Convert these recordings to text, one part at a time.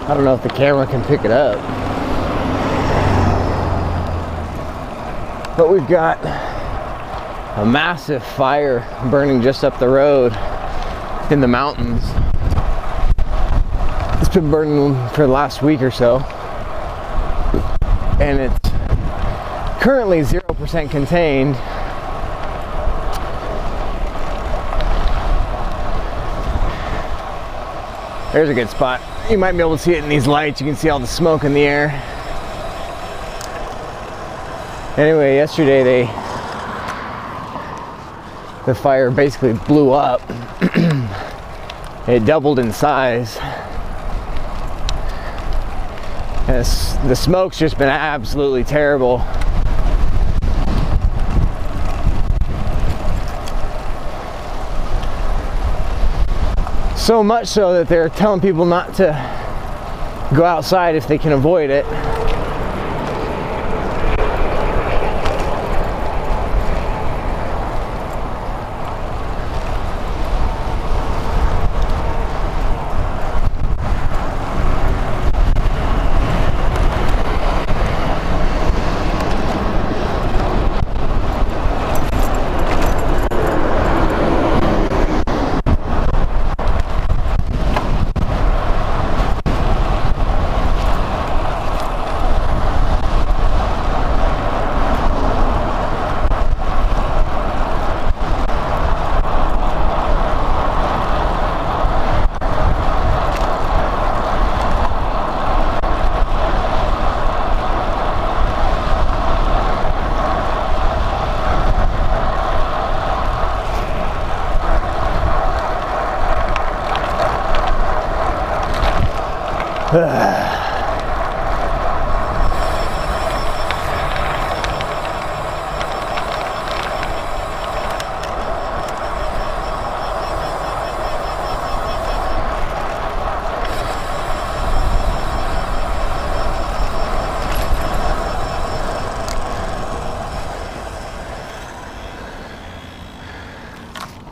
I don't know if the camera can pick it up, but we've got a massive fire burning just up the road in the mountains. It's been burning for the last week or so, and it's currently 0% contained. There's a good spot. You might be able to see it in these lights. You can see all the smoke in the air. Anyway, yesterday the fire basically blew up. It doubled in size. And the smoke's just been absolutely terrible. So much so that they're telling people not to go outside if they can avoid it.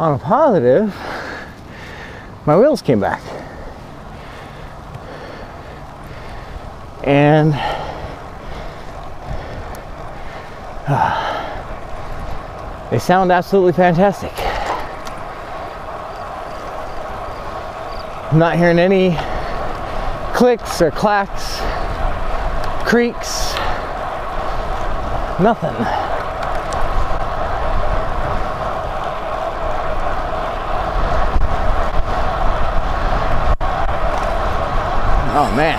On a positive, my wheels came back. And they sound absolutely fantastic. I'm not hearing any clicks or clacks, creaks, nothing. Oh man,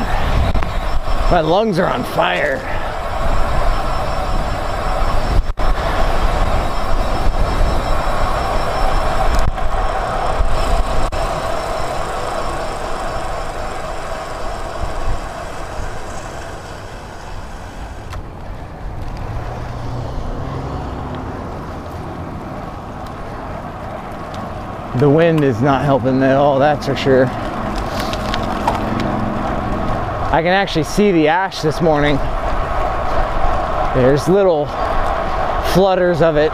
my lungs are on fire. The wind is not helping at all, that's for sure. I can actually see the ash this morning. There's little flutters of it.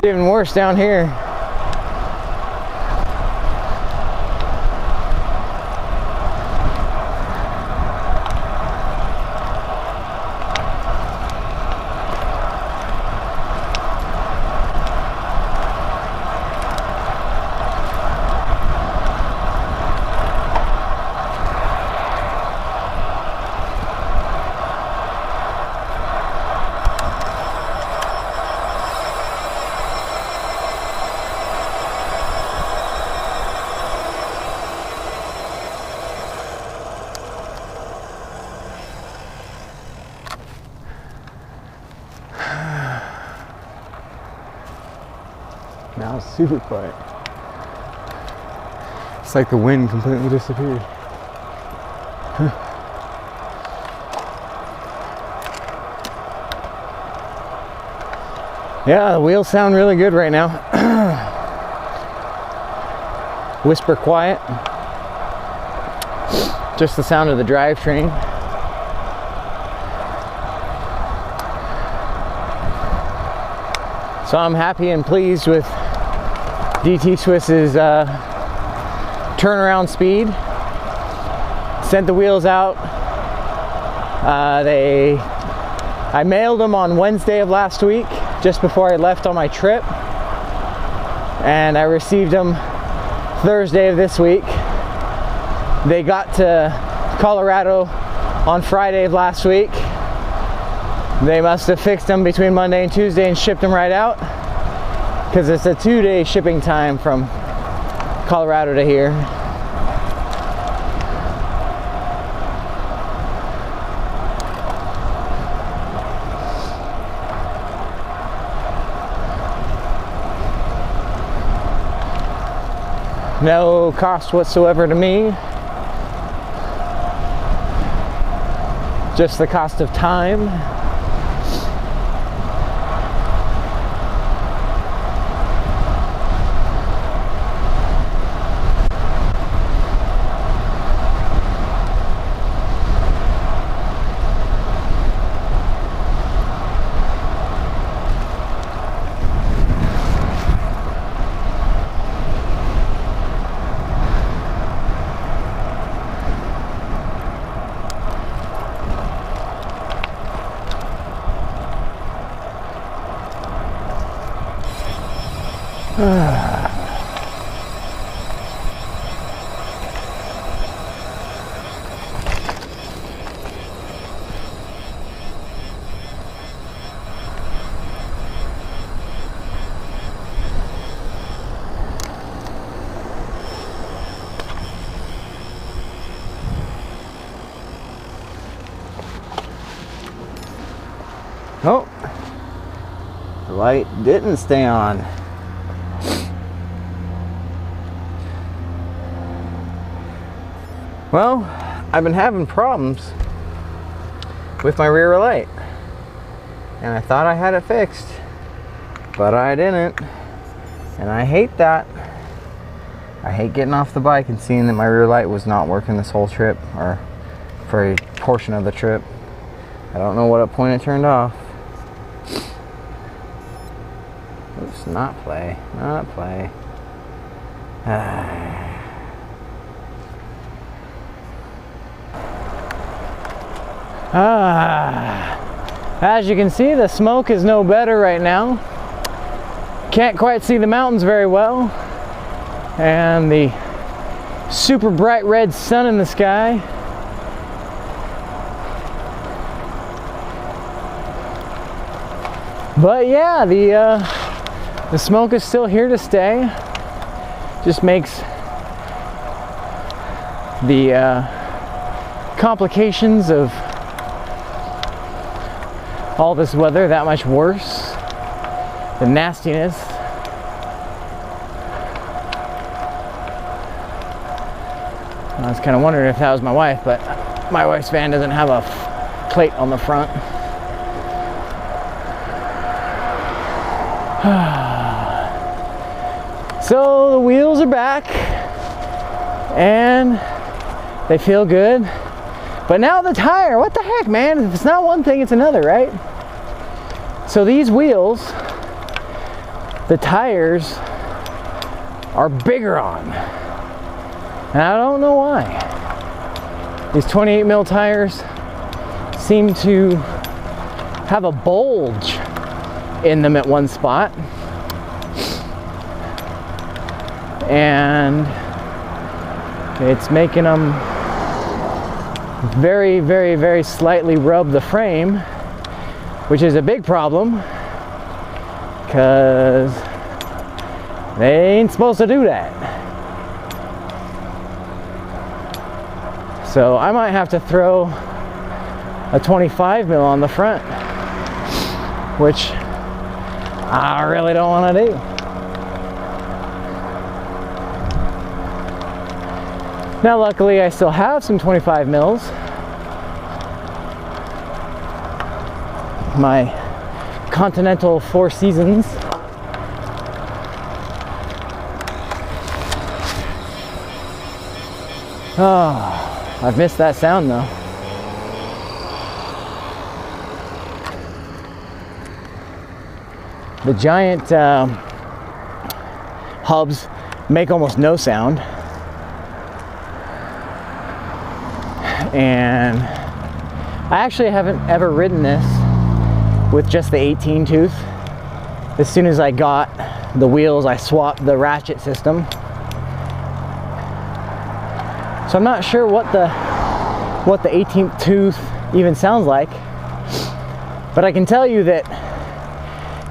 Even worse down here. Now it's super quiet. It's like the wind completely disappeared. Yeah, the wheels sound really good right now. Whisper quiet. Just the sound of the drivetrain. So I'm happy and pleased with DT Swiss's turnaround speed. Sent the wheels out. I mailed them on Wednesday of last week, just before I left on my trip, and I received them Thursday of this week. They got to Colorado on Friday of last week. They must have fixed them between Monday and Tuesday and shipped them right out, because it's a 2-day shipping time from Colorado to here. No cost whatsoever to me. Just the cost of time. Oh, the light didn't stay on. Well, I've been having problems with my rear light, and I thought I had it fixed, but I didn't, and I hate that. I hate getting off the bike and seeing that my rear light was not working this whole trip, or for a portion of the trip. I don't know what point it turned off. Oops, not play, not play. As you can see, the smoke is no better right now. Can't quite see the mountains very well, and the super bright red sun in the sky. But yeah, the smoke is still here to stay. Just makes the complications of all this weather that much worse. The nastiness. I was kind of wondering if that was my wife, but my wife's van doesn't have a plate on the front. So the wheels are back and they feel good. But now the tire, what the heck, man? If it's not one thing, it's another, right? So these wheels the tires are bigger on. And I don't know why. These 28 mil tires seem to have a bulge in them at one spot. And it's making them very, very, very slightly rub the frame, which is a big problem because they ain't supposed to do that. So I might have to throw a 25 mil on the front, which I really don't want to do. Now luckily I still have some 25 mils. My Continental Four Seasons. Oh, I've missed that sound though. The giant hubs make almost no sound. And I actually haven't ever ridden this with just the 18 tooth. As soon as I got the wheels, I swapped the Ratchet system. So I'm not sure what the 18th tooth even sounds like, but I can tell you that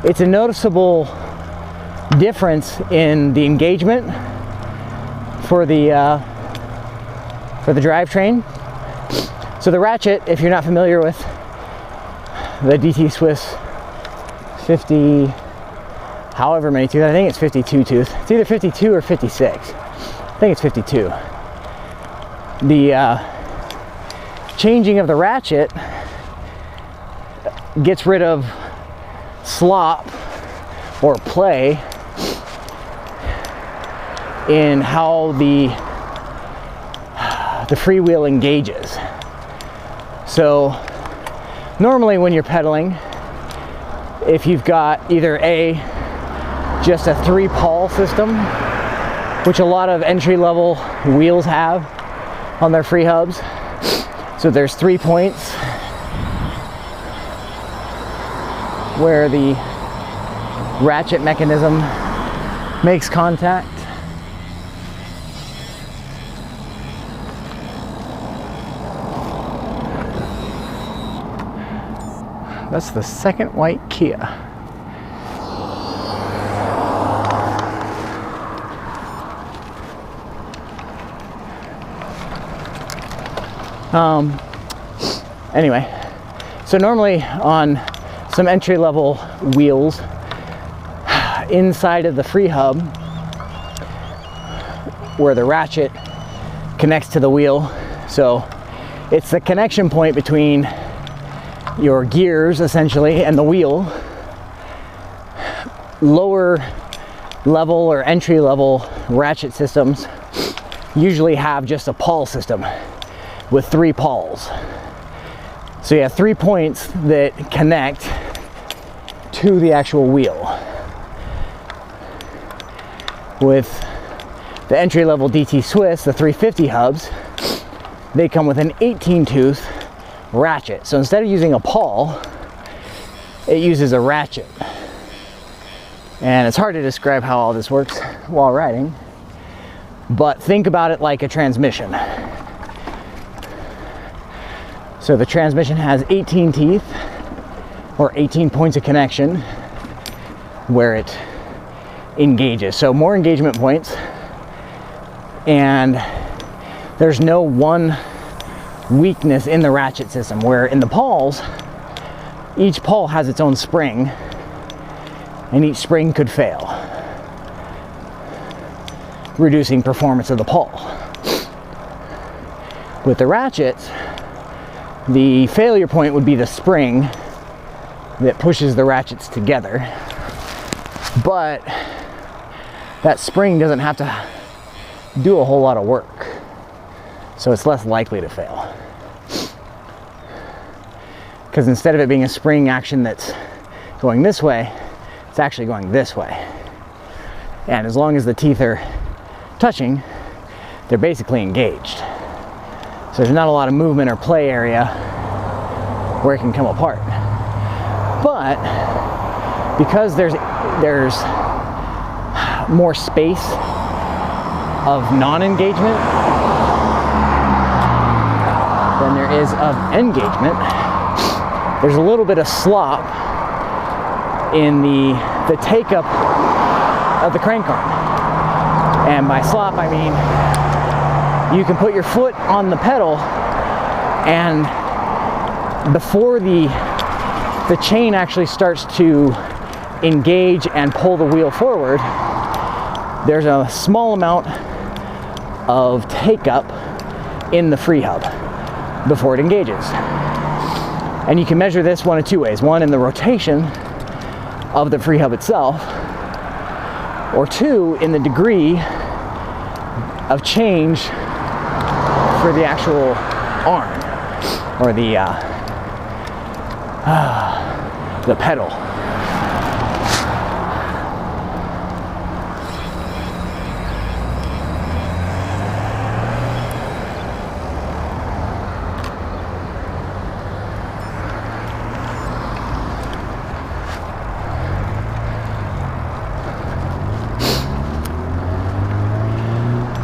it's a noticeable difference in the engagement for the drivetrain. So the Ratchet, if you're not familiar with the DT Swiss 50, however many tooth, I think it's 52 tooth. It's either 52 or 56. I think it's 52. The changing of the Ratchet gets rid of slop or play in how the freewheel engages. So normally when you're pedaling, if you've got either just a 3-pawl system, which a lot of entry-level wheels have on their free hubs, so there's 3 points where the ratchet mechanism makes contact. That's the second white Kia. Anyway, so normally on some entry-level wheels inside of the free hub where the ratchet connects to the wheel, so it's the connection point between your gears essentially and the wheel. Lower level or entry level ratchet systems usually have just a pawl system with 3 pawls. So you have 3 points that connect to the actual wheel. With the entry level DT Swiss, the 350 hubs, they come with an 18 tooth ratchet. So instead of using a pawl, it uses a ratchet. And it's hard to describe how all this works while riding, but think about it like a transmission. So the transmission has 18 teeth or 18 points of connection where it engages. So more engagement points, and there's no one weakness in the ratchet system, where in the pawls, each pawl has its own spring and each spring could fail, reducing performance of the pawl. With the ratchets, the failure point would be the spring that pushes the ratchets together, but that spring doesn't have to do a whole lot of work, so it's less likely to fail. Because instead of it being a spring action that's going this way, it's actually going this way. And as long as the teeth are touching, they're basically engaged. So there's not a lot of movement or play area where it can come apart. But because there's more space of non-engagement than there is of engagement, there's a little bit of slop in the take-up of the crank arm. And by slop, I mean you can put your foot on the pedal, and before the chain actually starts to engage and pull the wheel forward, there's a small amount of take-up in the free hub before it engages. And you can measure this one of two ways. One, in the rotation of the free hub itself, or two, in the degree of change for the actual arm, or the pedal.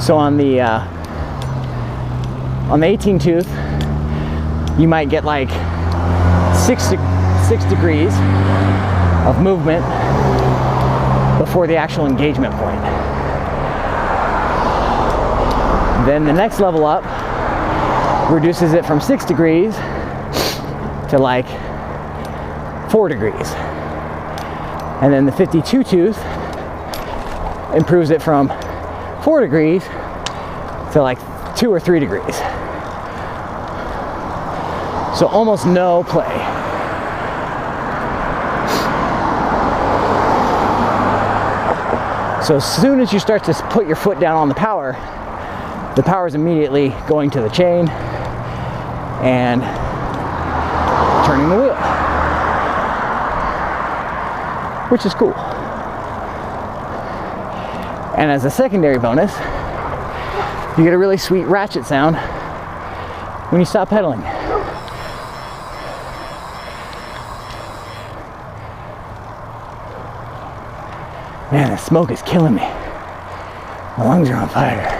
So on the 18 tooth, you might get like 6 degrees of movement before the actual engagement point. Then the next level up reduces it from 6 degrees to like 4 degrees. And then the 52 tooth improves it from 4 degrees to like 2 or 3 degrees. So almost no play. So as soon as you start to put your foot down on the power is immediately going to the chain and turning the wheel, which is cool. And as a secondary bonus, you get a really sweet ratchet sound when you stop pedaling. Man, the smoke is killing me. My lungs are on fire.